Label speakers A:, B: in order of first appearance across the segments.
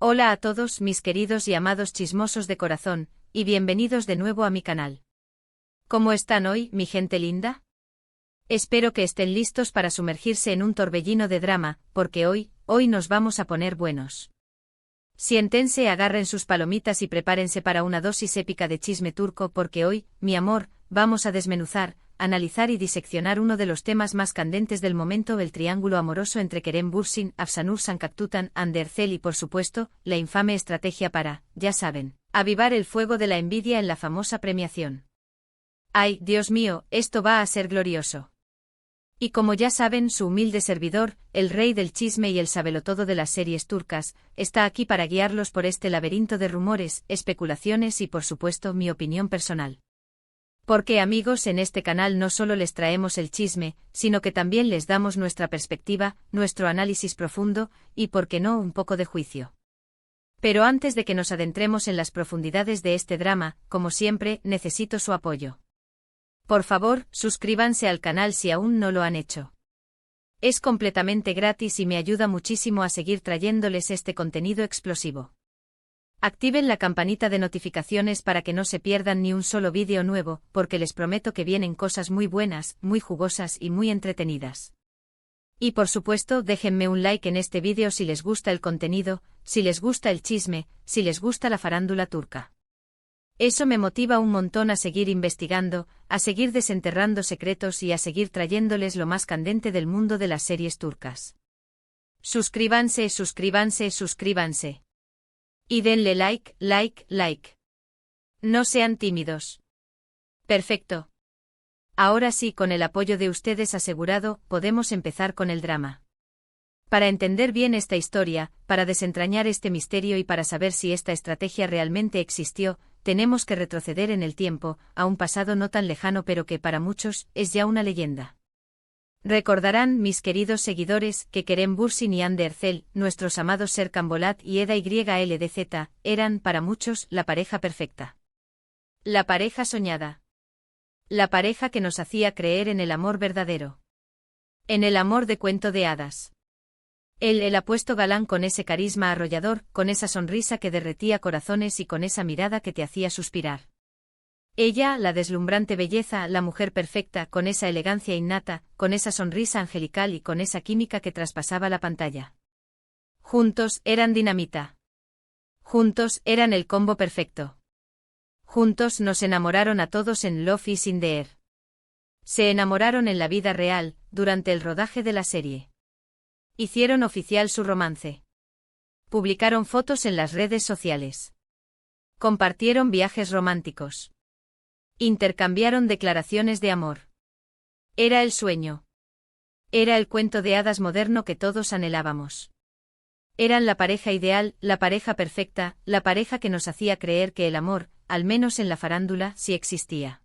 A: Hola a todos mis queridos y amados chismosos de corazón, y bienvenidos de nuevo a mi canal. ¿Cómo están hoy, mi gente linda? Espero que estén listos para sumergirse en un torbellino de drama, porque hoy nos vamos a poner buenos. Siéntense, agarren sus palomitas y prepárense para una dosis épica de chisme turco porque hoy, mi amor, vamos a desmenuzar, analizar y diseccionar uno de los temas más candentes del momento: el triángulo amoroso entre Kerem Bürsin, Afsanur Sancaktutan, Hande Erçel y por supuesto, la infame estrategia para, ya saben, avivar el fuego de la envidia en la famosa premiación. ¡Ay, Dios mío, esto va a ser glorioso! Y como ya saben, su humilde servidor, el rey del chisme y el sabelotodo de las series turcas, está aquí para guiarlos por este laberinto de rumores, especulaciones y por supuesto mi opinión personal. Porque amigos, en este canal no solo les traemos el chisme, sino que también les damos nuestra perspectiva, nuestro análisis profundo, y por qué no un poco de juicio. Pero antes de que nos adentremos en las profundidades de este drama, como siempre, necesito su apoyo. Por favor, suscríbanse al canal si aún no lo han hecho. Es completamente gratis y me ayuda muchísimo a seguir trayéndoles este contenido explosivo. Activen la campanita de notificaciones para que no se pierdan ni un solo vídeo nuevo, porque les prometo que vienen cosas muy buenas, muy jugosas y muy entretenidas. Y por supuesto, déjenme un like en este vídeo si les gusta el contenido, si les gusta el chisme, si les gusta la farándula turca. Eso me motiva un montón a seguir investigando, a seguir desenterrando secretos y a seguir trayéndoles lo más candente del mundo de las series turcas. Suscríbanse, suscríbanse, suscríbanse. Y denle like, like, like. No sean tímidos. Perfecto. Ahora sí, con el apoyo de ustedes asegurado, podemos empezar con el drama. Para entender bien esta historia, para desentrañar este misterio y para saber si esta estrategia realmente existió, tenemos que retroceder en el tiempo, a un pasado no tan lejano pero que para muchos es ya una leyenda. Recordarán, mis queridos seguidores, que Kerem Bürsin y Hande Erçel, nuestros amados Serkan Bolat y Eda YLDZ, eran, para muchos, la pareja perfecta. La pareja soñada. La pareja que nos hacía creer en el amor verdadero. En el amor de cuento de hadas. El apuesto galán con ese carisma arrollador, con esa sonrisa que derretía corazones y con esa mirada que te hacía suspirar. Ella, la deslumbrante belleza, la mujer perfecta, con esa elegancia innata, con esa sonrisa angelical y con esa química que traspasaba la pantalla. Juntos, eran dinamita. Juntos, eran el combo perfecto. Juntos nos enamoraron a todos en Love is in the Air. Se enamoraron en la vida real, durante el rodaje de la serie. Hicieron oficial su romance. Publicaron fotos en las redes sociales. Compartieron viajes románticos. Intercambiaron declaraciones de amor. Era el sueño. Era el cuento de hadas moderno que todos anhelábamos. Eran la pareja ideal, la pareja perfecta, la pareja que nos hacía creer que el amor, al menos en la farándula, sí existía.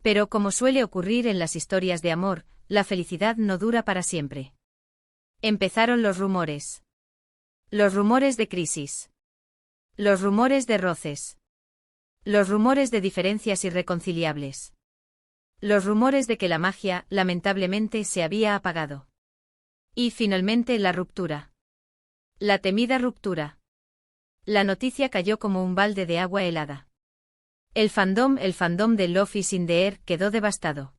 A: Pero como suele ocurrir en las historias de amor, la felicidad no dura para siempre. Empezaron los rumores. Los rumores de crisis. Los rumores de roces. Los rumores de diferencias irreconciliables. Los rumores de que la magia, lamentablemente, se había apagado. Y finalmente la ruptura. La temida ruptura. La noticia cayó como un balde de agua helada. El fandom de Love is in the Air quedó devastado.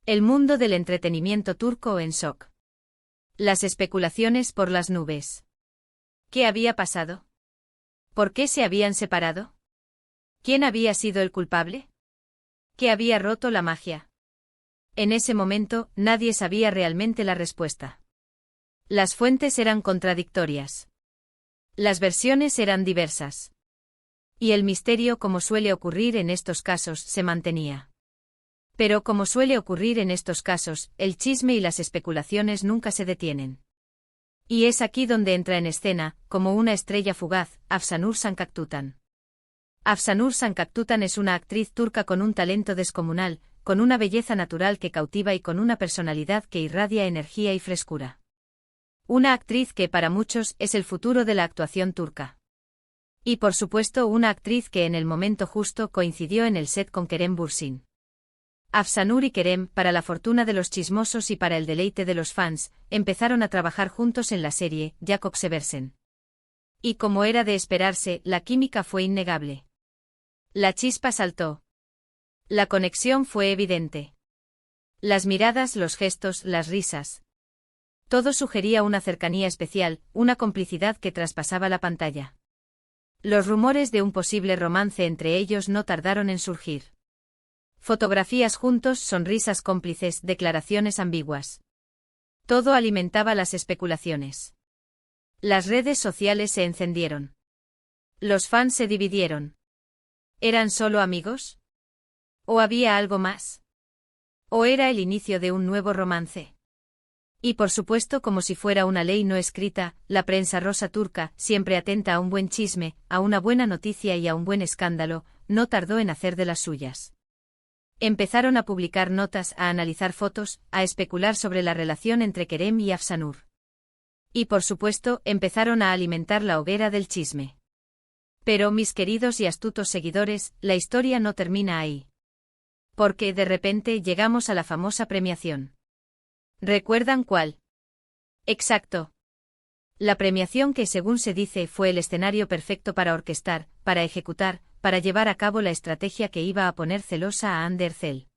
A: El mundo del entretenimiento turco en shock. Las especulaciones por las nubes. ¿Qué había pasado? ¿Por qué se habían separado? ¿Quién había sido el culpable? ¿Qué había roto la magia? En ese momento, nadie sabía realmente la respuesta. Las fuentes eran contradictorias. Las versiones eran diversas. Y el misterio, como suele ocurrir en estos casos, se mantenía. Pero como suele ocurrir en estos casos, el chisme y las especulaciones nunca se detienen. Y es aquí donde entra en escena, como una estrella fugaz, Afsanur Sancaktutan. Afsanur Sancaktutan es una actriz turca con un talento descomunal, con una belleza natural que cautiva y con una personalidad que irradia energía y frescura. Una actriz que para muchos es el futuro de la actuación turca. Y por supuesto una actriz que en el momento justo coincidió en el set con Kerem Bürsin. Afsanur y Kerem, para la fortuna de los chismosos y para el deleite de los fans, empezaron a trabajar juntos en la serie Jakob Seversen. Y como era de esperarse, la química fue innegable. La chispa saltó. La conexión fue evidente. Las miradas, los gestos, las risas. Todo sugería una cercanía especial, una complicidad que traspasaba la pantalla. Los rumores de un posible romance entre ellos no tardaron en surgir. Fotografías juntos, sonrisas cómplices, declaraciones ambiguas. Todo alimentaba las especulaciones. Las redes sociales se encendieron. Los fans se dividieron. ¿Eran solo amigos? ¿O había algo más? ¿O era el inicio de un nuevo romance? Y por supuesto, como si fuera una ley no escrita, la prensa rosa turca, siempre atenta a un buen chisme, a una buena noticia y a un buen escándalo, no tardó en hacer de las suyas. Empezaron a publicar notas, a analizar fotos, a especular sobre la relación entre Kerem y Afsanur. Y por supuesto, empezaron a alimentar la hoguera del chisme. Pero, mis queridos y astutos seguidores, la historia no termina ahí. Porque, de repente, llegamos a la famosa premiación. ¿Recuerdan cuál? Exacto. La premiación que, según se dice, fue el escenario perfecto para orquestar, para ejecutar, para llevar a cabo la estrategia que iba a poner celosa a Hande Erçel.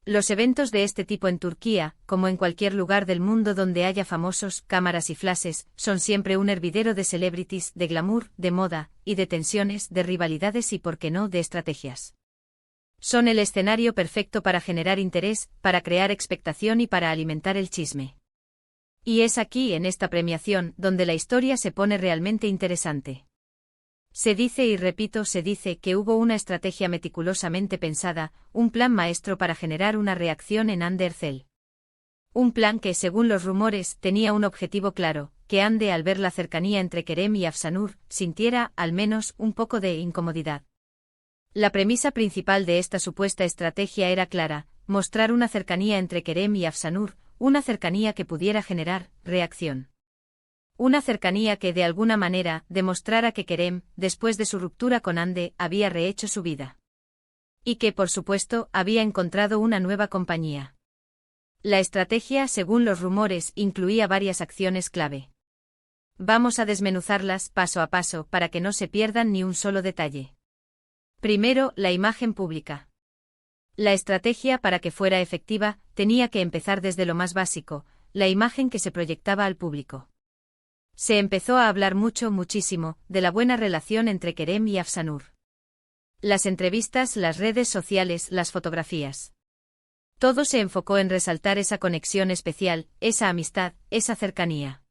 A: Los eventos de este tipo en Turquía, como en cualquier lugar del mundo donde haya famosos, cámaras y flashes, son siempre un hervidero de celebrities, de glamour, de moda, y de tensiones, de rivalidades y, por qué no, de estrategias. Son el escenario perfecto para generar interés, para crear expectación y para alimentar el chisme. Y es aquí, en esta premiación, donde la historia se pone realmente interesante. Se dice y repito, se dice que hubo una estrategia meticulosamente pensada, un plan maestro para generar una reacción en Hande Erçel. Un plan que, según los rumores, tenía un objetivo claro, que Hande, al ver la cercanía entre Kerem y Afsanur, sintiera, al menos, un poco de incomodidad. La premisa principal de esta supuesta estrategia era clara, mostrar una cercanía entre Kerem y Afsanur, una cercanía que pudiera generar reacción. Una cercanía que de alguna manera demostrara que Kerem, después de su ruptura con Hande, había rehecho su vida. Y que, por supuesto, había encontrado una nueva compañía. La estrategia, según los rumores, incluía varias acciones clave. Vamos a desmenuzarlas paso a paso para que no se pierdan ni un solo detalle. Primero, la imagen pública. La estrategia, para que fuera efectiva, tenía que empezar desde lo más básico, la imagen que se proyectaba al público. Se empezó a hablar muchísimo, de la buena relación entre Kerem y Afsanur. Las entrevistas, las redes sociales, las fotografías. Todo se enfocó en resaltar esa conexión especial, esa amistad, esa cercanía.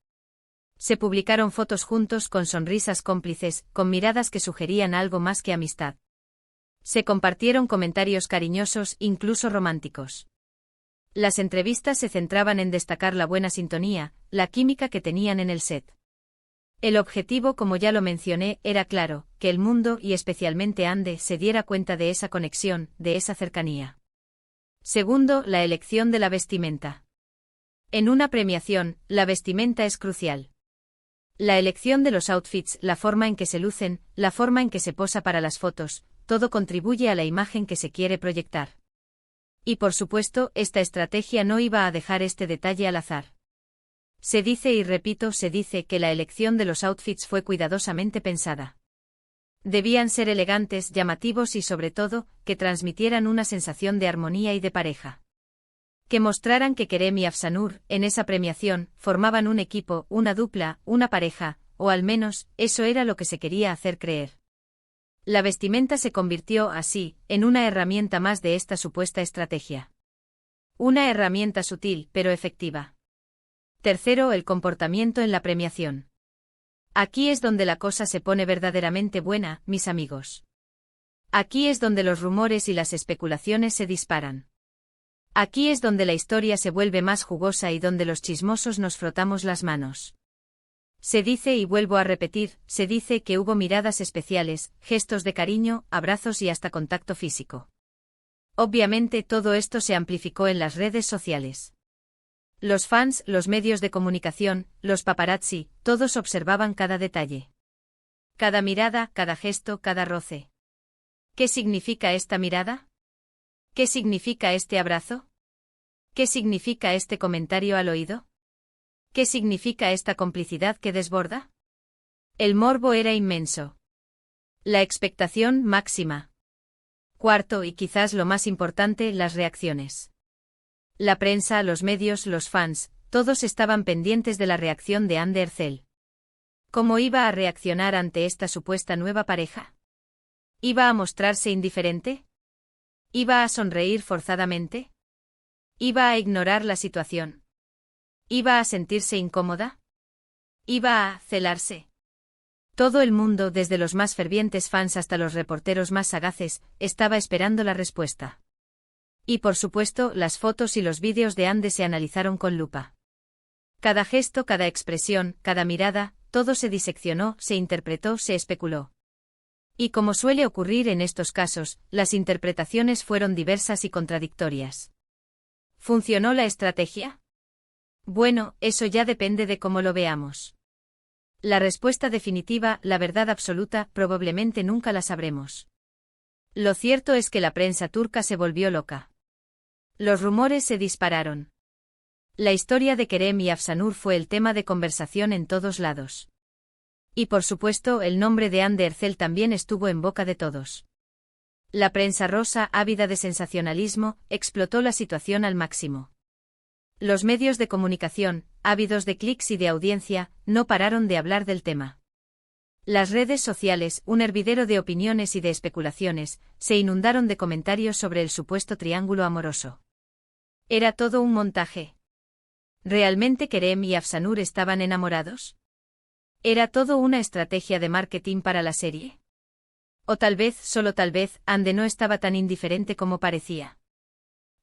A: Se publicaron fotos juntos con sonrisas cómplices, con miradas que sugerían algo más que amistad. Se compartieron comentarios cariñosos, incluso románticos. Las entrevistas se centraban en destacar la buena sintonía, la química que tenían en el set. El objetivo, como ya lo mencioné, era claro, que el mundo y especialmente Hande se diera cuenta de esa conexión, de esa cercanía. Segundo, la elección de la vestimenta. En una premiación, la vestimenta es crucial. La elección de los outfits, la forma en que se lucen, la forma en que se posa para las fotos, todo contribuye a la imagen que se quiere proyectar. Y por supuesto, esta estrategia no iba a dejar este detalle al azar. Se dice y repito, se dice que la elección de los outfits fue cuidadosamente pensada. Debían ser elegantes, llamativos y sobre todo, que transmitieran una sensación de armonía y de pareja. Que mostraran que Kerem y Afsanur, en esa premiación, formaban un equipo, una dupla, una pareja, o al menos, eso era lo que se quería hacer creer. La vestimenta se convirtió, así, en una herramienta más de esta supuesta estrategia. Una herramienta sutil, pero efectiva. Tercero, el comportamiento en la premiación. Aquí es donde la cosa se pone verdaderamente buena, mis amigos. Aquí es donde los rumores y las especulaciones se disparan. Aquí es donde la historia se vuelve más jugosa y donde los chismosos nos frotamos las manos. Se dice y vuelvo a repetir, se dice que hubo miradas especiales, gestos de cariño, abrazos y hasta contacto físico. Obviamente todo esto se amplificó en las redes sociales. Los fans, los medios de comunicación, los paparazzi, todos observaban cada detalle. Cada mirada, cada gesto, cada roce. ¿Qué significa esta mirada? ¿Qué significa este abrazo? ¿Qué significa este comentario al oído? ¿Qué significa esta complicidad que desborda? El morbo era inmenso. La expectación máxima. Cuarto, y quizás lo más importante, las reacciones. La prensa, los medios, los fans, todos estaban pendientes de la reacción de Anne Ercel. ¿Cómo iba a reaccionar ante esta supuesta nueva pareja? ¿Iba a mostrarse indiferente? ¿Iba a sonreír forzadamente? ¿Iba a ignorar la situación? ¿Iba a sentirse incómoda? ¿Iba a celarse? Todo el mundo, desde los más fervientes fans hasta los reporteros más sagaces, estaba esperando la respuesta. Y por supuesto, las fotos y los vídeos de Anne se analizaron con lupa. Cada gesto, cada expresión, cada mirada, todo se diseccionó, se interpretó, se especuló. Y como suele ocurrir en estos casos, las interpretaciones fueron diversas y contradictorias. ¿Funcionó la estrategia? Bueno, eso ya depende de cómo lo veamos. La respuesta definitiva, la verdad absoluta, probablemente nunca la sabremos. Lo cierto es que la prensa turca se volvió loca. Los rumores se dispararon. La historia de Kerem y Afsanur fue el tema de conversación en todos lados. Y por supuesto, el nombre de Anne Ercel también estuvo en boca de todos. La prensa rosa, ávida de sensacionalismo, explotó la situación al máximo. Los medios de comunicación, ávidos de clics y de audiencia, no pararon de hablar del tema. Las redes sociales, un hervidero de opiniones y de especulaciones, se inundaron de comentarios sobre el supuesto triángulo amoroso. ¿Era todo un montaje? ¿Realmente Kerem y Afsanur estaban enamorados? ¿Era todo una estrategia de marketing para la serie? O tal vez, solo tal vez, Anne no estaba tan indiferente como parecía.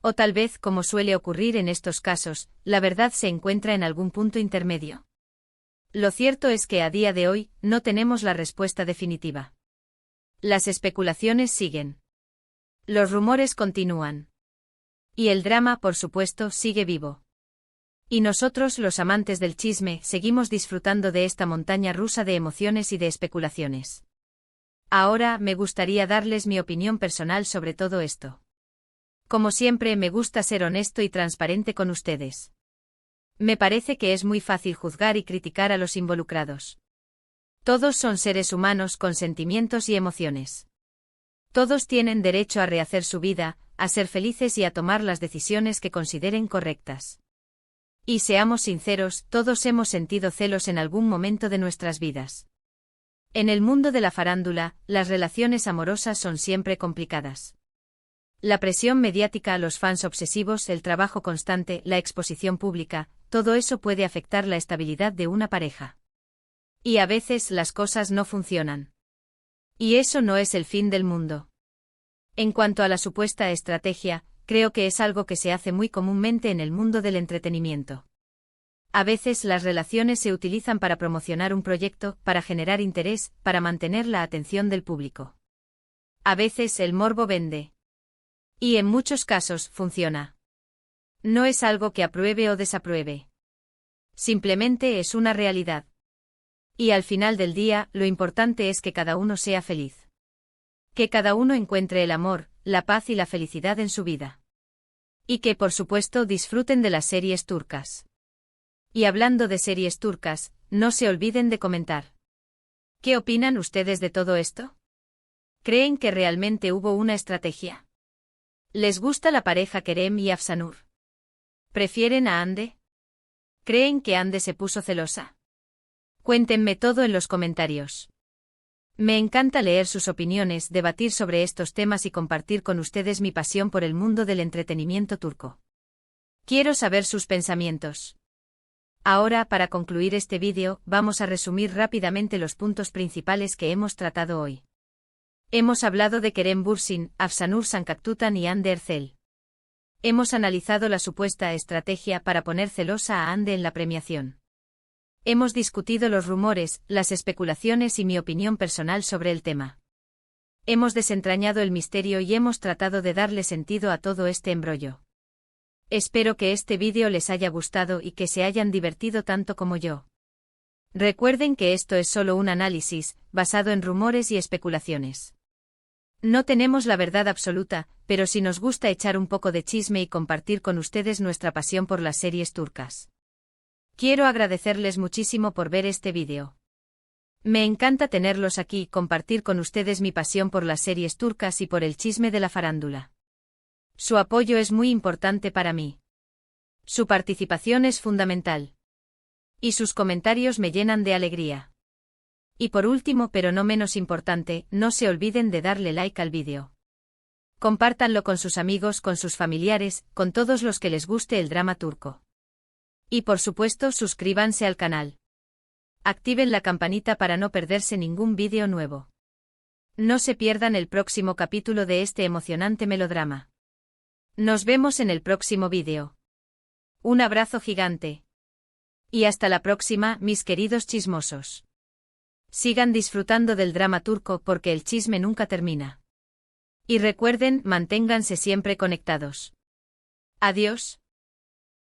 A: O tal vez, como suele ocurrir en estos casos, la verdad se encuentra en algún punto intermedio. Lo cierto es que a día de hoy, no tenemos la respuesta definitiva. Las especulaciones siguen. Los rumores continúan. Y el drama, por supuesto, sigue vivo. Y nosotros, los amantes del chisme, seguimos disfrutando de esta montaña rusa de emociones y de especulaciones. Ahora, me gustaría darles mi opinión personal sobre todo esto. Como siempre, me gusta ser honesto y transparente con ustedes. Me parece que es muy fácil juzgar y criticar a los involucrados. Todos son seres humanos con sentimientos y emociones. Todos tienen derecho a rehacer su vida, a ser felices y a tomar las decisiones que consideren correctas. Y seamos sinceros, todos hemos sentido celos en algún momento de nuestras vidas. En el mundo de la farándula, las relaciones amorosas son siempre complicadas. La presión mediática a los fans obsesivos, el trabajo constante, la exposición pública, todo eso puede afectar la estabilidad de una pareja. Y a veces las cosas no funcionan. Y eso no es el fin del mundo. En cuanto a la supuesta estrategia, creo que es algo que se hace muy comúnmente en el mundo del entretenimiento. A veces las relaciones se utilizan para promocionar un proyecto, para generar interés, para mantener la atención del público. A veces el morbo vende. Y en muchos casos funciona. No es algo que apruebe o desapruebe. Simplemente es una realidad. Y al final del día, lo importante es que cada uno sea feliz. Que cada uno encuentre el amor, la paz y la felicidad en su vida. Y que, por supuesto, disfruten de las series turcas. Y hablando de series turcas, no se olviden de comentar. ¿Qué opinan ustedes de todo esto? ¿Creen que realmente hubo una estrategia? ¿Les gusta la pareja Kerem y Afsanur? ¿Prefieren a Hande? ¿Creen que Hande se puso celosa? Cuéntenme todo en los comentarios. Me encanta leer sus opiniones, debatir sobre estos temas y compartir con ustedes mi pasión por el mundo del entretenimiento turco. Quiero saber sus pensamientos. Ahora, para concluir este vídeo, vamos a resumir rápidamente los puntos principales que hemos tratado hoy. Hemos hablado de Kerem Bürsin, Afsanur Sancaktutan y Hande Ercel. Hemos analizado la supuesta estrategia para poner celosa a Hande en la premiación. Hemos discutido los rumores, las especulaciones y mi opinión personal sobre el tema. Hemos desentrañado el misterio y hemos tratado de darle sentido a todo este embrollo. Espero que este vídeo les haya gustado y que se hayan divertido tanto como yo. Recuerden que esto es solo un análisis, basado en rumores y especulaciones. No tenemos la verdad absoluta, pero sí nos gusta echar un poco de chisme y compartir con ustedes nuestra pasión por las series turcas. Quiero agradecerles muchísimo por ver este vídeo. Me encanta tenerlos aquí y compartir con ustedes mi pasión por las series turcas y por el chisme de la farándula. Su apoyo es muy importante para mí. Su participación es fundamental. Y sus comentarios me llenan de alegría. Y por último, pero no menos importante, no se olviden de darle like al vídeo. Compártanlo con sus amigos, con sus familiares, con todos los que les guste el drama turco. Y por supuesto, suscríbanse al canal. Activen la campanita para no perderse ningún vídeo nuevo. No se pierdan el próximo capítulo de este emocionante melodrama. Nos vemos en el próximo vídeo. Un abrazo gigante. Y hasta la próxima, mis queridos chismosos. Sigan disfrutando del drama turco porque el chisme nunca termina. Y recuerden, manténganse siempre conectados. Adiós.